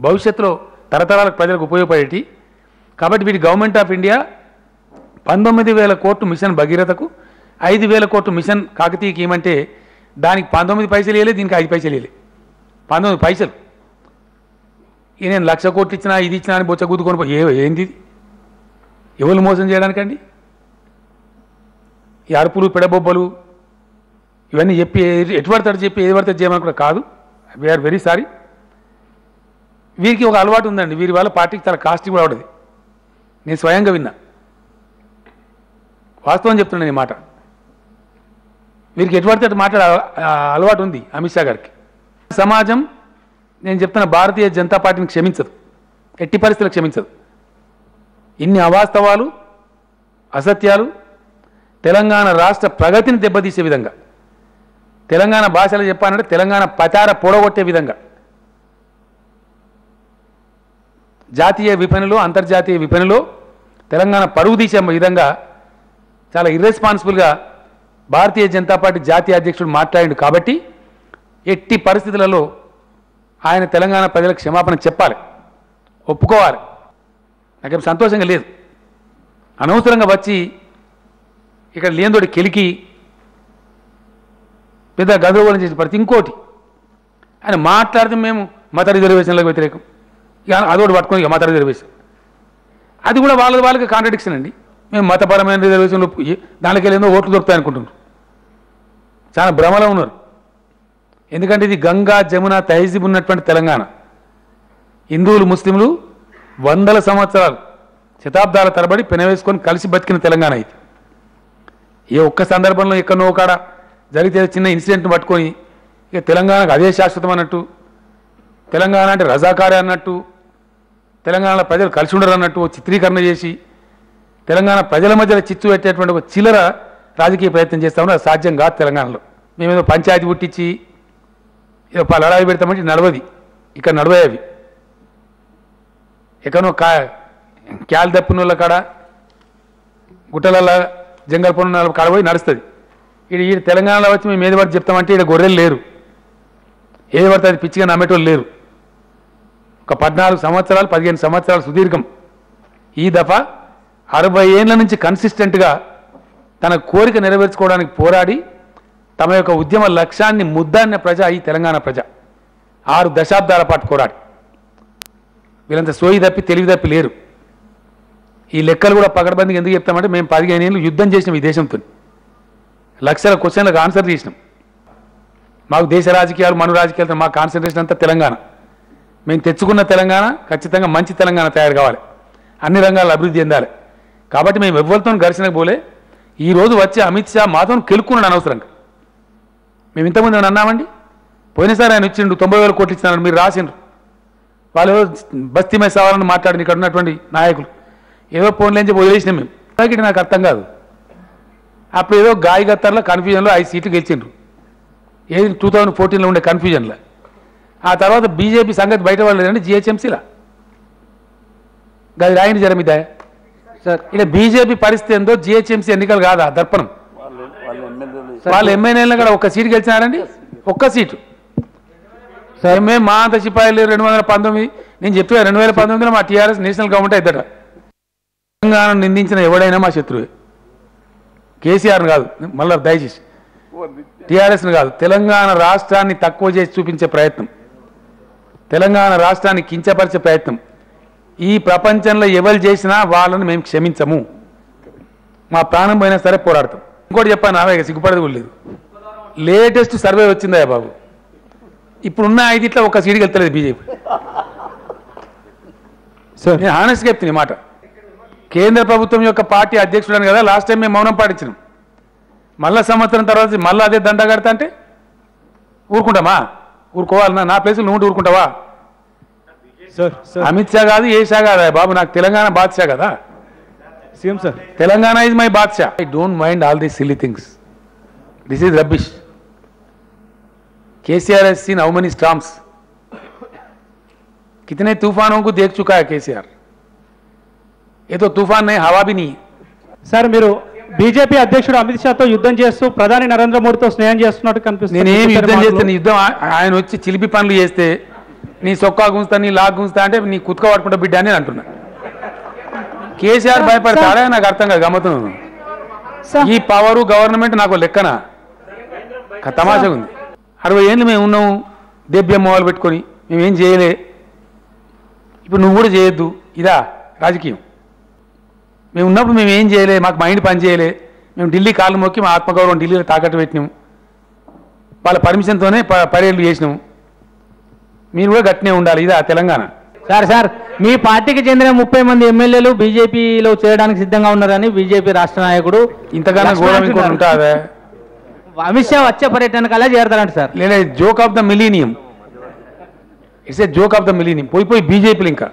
భవిష్యత్తులో తరతరాలకు ప్రజలకు ఉపయోగపడేటి. కాబట్టి వీటి గవర్నమెంట్ ఆఫ్ ఇండియా 19,000 కోట్లు మిషన్ భగీరథకు, 5,000 కోట్లు మిషన్ కాకతీయకి ఏమంటే దానికి 19 పైసలు వేయలేదు, దీనికి 5 పైసలు వేయలేదు. 19 పైసలు. ఇక నేను 1,00,000 కోట్లు ఇచ్చినా ఇది ఇచ్చినా అని బొచ్చ గుద్దుకొని ఏంది ఎవరు మోసం చేయడానికండి? ఈ అరుపులు పెడబొబ్బలు ఇవన్నీ చెప్పి ఎటు పడతాడు చెప్పి ఏది పడతాడు చేయమని కూడా కాదు. We are very sorry. వీరికి ఒక అలవాటు ఉందండి, వీరి వల్ల పార్టీకి చాలా కాస్ట్ కూడా అవడది. నేను స్వయంగా విన్నా, వాస్తవం చెప్తున్నాను ఈ మాట. వీరికి ఎటు పడితే అటు మాట్లాడే అలవాటు ఉంది అమిత్ షా గారికి. సమాజం నేను చెప్తున్న భారతీయ జనతా పార్టీని క్షమించదు, ఎట్టి పరిస్థితులు క్షమించదు. ఇన్ని అవాస్తవాలు అసత్యాలు తెలంగాణ రాష్ట్ర ప్రగతిని దెబ్బతీసే విధంగా, తెలంగాణ భాషలో చెప్పాలంటే తెలంగాణ పచార పొడగొట్టే విధంగా, జాతీయ విపణిలో అంతర్జాతీయ విపణిలో తెలంగాణ పరుగు తీసే విధంగా చాలా ఇర్రెస్పాన్సిబుల్గా భారతీయ జనతా పార్టీ జాతీయ అధ్యక్షుడు మాట్లాడిండు. కాబట్టి ఎట్టి పరిస్థితులలో ఆయన తెలంగాణ ప్రజలకు క్షమాపణ చెప్పాలి, ఒప్పుకోవాలి. నాకేం సంతోషంగా లేదు. అనవసరంగా వచ్చి ఇక్కడ లేనితోటి కెలికి పెద్ద గందరగోళం చేసి పడితే ఇంకోటి ఆయన మాట్లాడితే మేము మత రిజర్వేషన్లకు వ్యతిరేకం, ఇక అదోటి పట్టుకొని ఇక మత రిజర్వేషన్, అది కూడా వాళ్ళకి కాంట్రడిక్షన్ అండి. మేము మతపరమైన రిజర్వేషన్లు దానికి వెళ్ళేందో ఓట్లు దొరుకుతాయి అనుకుంటున్నారు. చాలా భ్రమలో ఉన్నారు. ఎందుకంటే ఇది గంగా జమున తహజీబ్ ఉన్నటువంటి తెలంగాణ. హిందువులు ముస్లింలు వందల సంవత్సరాలు శతాబ్దాల తరబడి పెనవేసుకొని కలిసి బతికిన తెలంగాణ ఇది. ఏ ఒక్క సందర్భంలో ఎక్కడో కాడ జరిగితే చిన్న ఇన్సిడెంట్ని పట్టుకొని ఇక తెలంగాణకు అదే శాశ్వతం అన్నట్టు, తెలంగాణ అంటే రజాకారే అన్నట్టు, తెలంగాణలో ప్రజలు కలిసి ఉండరు అన్నట్టు చిత్రీకరణ చేసి తెలంగాణ ప్రజల మధ్యలో చిచ్చు పెట్టేటువంటి ఒక చిల్లర రాజకీయ ప్రయత్నం చేస్తామని అది సాధ్యం కాదు. తెలంగాణలో మేమేదో పంచాయతీ పుట్టించి ఏదో లడాయి పెడతామంటే నడవది, ఇక్కడ నడవయి. అవి ఎక్కడో క్యాల్ తప్పిన వాళ్ళ కాడ గుట్టల జంగల్ పొన్న కాడ పోయి నడుస్తుంది. ఈ తెలంగాణలో వచ్చి మేము ఏది పడితే చెప్తామంటే ఇక్కడ గొర్రెలు లేరు, ఏది పడితే అది పిచ్చిగా నమ్మేటోళ్ళు లేరు. ఒక 14 సంవత్సరాలు 15 సంవత్సరాలు సుదీర్ఘం. ఈ దఫా 60 ఏళ్ల నుంచి కన్సిస్టెంట్గా తన కోరిక నెరవేర్చుకోవడానికి పోరాడి తమ యొక్క ఉద్యమ లక్ష్యాన్ని ముద్దాన్న ప్రజ ఈ తెలంగాణ ప్రజ 6 దశాబ్దాల పాటు పోరాడి వీళ్ళంతా సోయి తప్పి తెలివి తప్పి లేరు. ఈ లెక్కలు కూడా పకడ్బందీగా ఎందుకు చెప్తామంటే మేము 15 ఏళ్ళు యుద్ధం చేసినాం ఈ దేశంతో, లక్షల క్వశ్చన్లకు ఆన్సర్ చేసినాం. మాకు దేశ రాజకీయాలు మను రాజకీయాలతో మా కాన్సన్ట్రేషన్ అంతా తెలంగాణ. మేము తెచ్చుకున్న తెలంగాణ ఖచ్చితంగా మంచి తెలంగాణ తయారు కావాలి, అన్ని రంగాల్లో అభివృద్ధి చెందాలి. కాబట్టి మేము ఎవరితో ఘర్షణకు పోలే. ఈరోజు వచ్చి అమిత్ షా మాతో కెలుక్కున్నాడు అనవసరంగా. మేము ఇంతకుముందు ఏమైనా అన్నామండి? పోయినసారి ఆయన ఇచ్చిండు 90,000 కోట్లు ఇచ్చినాడు, మీరు రాసిండ్రు. వాళ్ళు బస్తీ మీద సవాలని మాట్లాడిన ఇక్కడ ఉన్నటువంటి నాయకులు ఏదో ఫోన్లేని చెప్పి వదిలేసినాం మేము. అలాగే నాకు అర్థం కాదు. అప్పుడు ఏదో గాయగత్తర్లో కన్ఫ్యూజన్లో 5 సీట్లు గెలిచిండ్రు, ఏది 2014లో ఉండే కన్ఫ్యూజన్లో. ఆ తర్వాత బీజేపీ సంగతి బయట వాళ్ళండి జిహెచ్ఎంసీలా గది రాయండి జర మీద సార్. ఇలా బీజేపీ పరిస్థితి ఏందో జిహెచ్ఎంసీ ఎన్నికలు కాదా దర్పణం. వాళ్ళు ఎమ్మెల్యేలను కూడా 1 సీటు గెలిచినారండి, 1 సీటు. సరే మేము మా అంత సిపాయిలు 219 నేను చెప్పా 2019లో మా టీఆర్ఎస్ నేషనల్ గవర్నమెంట్ అవుతాడ. తెలంగాణ నిందించిన ఎవడైనా మా శత్రువే. కేసీఆర్ని కాదు, మళ్ళీ దయచేసి టీఆర్ఎస్ని కాదు, తెలంగాణ రాష్ట్రాన్ని తక్కువ చేసి చూపించే ప్రయత్నం, తెలంగాణ రాష్ట్రాన్ని కించపరిచే ప్రయత్నం ఈ ప్రపంచంలో ఎవరు చేసినా వాళ్ళని మేము క్షమించము. మా ప్రాణం పోయినా సరే పోరాడతాం. ఇంకోటి చెప్పాను, నావే సిగ్గుపడేది కూడా లేదు. లేటెస్ట్ సర్వే వచ్చిందా బాబు, ఇప్పుడున్న 5 1 సీటుకి వెళ్తలేదు బీజేపీ. సార్ నేను హానెస్ట్గా చెప్తాను ఈ మాట. కేంద్ర ప్రభుత్వం యొక్క పార్టీ అధ్యక్షుడని కదా లాస్ట్ టైం మేము మౌనం పాటించినాం. మళ్ళా సంవత్సరం తర్వాత మళ్ళీ అదే దండ కడతా అంటే ఊరుకుంటామా? ఊరుకోవాలన్నా? నా ప్లేసులు నువ్వు ఊరుకుంటావా? అమిత్ షా కాదు, ఏ షా కాదా బాబు, నాకు తెలంగాణ బాద్షా కదా CM sir. Telangana is my బాద్షా. I don't mind all these silly things. This is rubbish. KCR has seen how many storms, कितने तूफानों को देख चुका है केसीआर. ये तो तूफान नहीं, हवा भी नहीं. సార్ మీరు బీజేపీ అధ్యక్షుడు అమిత్ షాతో యుద్ధం చేస్తూ ప్రధాని నరేంద్ర మోడీతో స్నేహం చేస్తున్నట్టు కనిపిస్తుంది. నేనేం యుద్ధం చేస్తాను? యుద్ధం ఆయన వచ్చి చిలిపి పనులు చేస్తే నీ సొక్కా గుంజుతా నీ లాగ్ గుంజుతా అంటే నీ కుత్క పట్టుకుంటా బిడ్డ అని అంటున్నా. కేసీఆర్ భయపడతాడా నాకు అర్థం కాదు. గమ్మతం ఈ పవరు గవర్నమెంట్ నాకు లెక్కన తమాషగా ఉంది. 60 ఏళ్ళు మేము ఉన్నాము దెబ్బెమ్మ వాళ్ళు పెట్టుకొని మేమేం చేయలే. ఇప్పుడు నువ్వు కూడా చేయొద్దు. ఇదా రాజకీయం? మేము ఉన్నప్పుడు మేము ఏం చేయలే, మాకు మైండ్ పని చేయలే. మేము ఢిల్లీ కాళ్ళు మొక్కి మా ఆత్మగౌరవం ఢిల్లీలో తాకట్టు పెట్టినాము. వాళ్ళ పర్మిషన్తోనే పరేళ్ళు చేసినాము. మీరు కూడా గట్టినే ఉండాలి. ఇదా తెలంగాణ? సార్ మీ పార్టీకి చెందిన 30 మంది ఎమ్మెల్యేలు బీజేపీలో చేరడానికి సిద్ధంగా ఉన్నారని బీజేపీ రాష్ట్ర నాయకుడు ఇంతగానో ఘోరం ఇంకోటి ఉంటుందా? అమిత్ షా వచ్చే పర్యటనకు అలా చేరతారంట సార్. లేదా joke of the millennium. It's a joke of the millennium. పోయి బీజేపీలు ఇంకా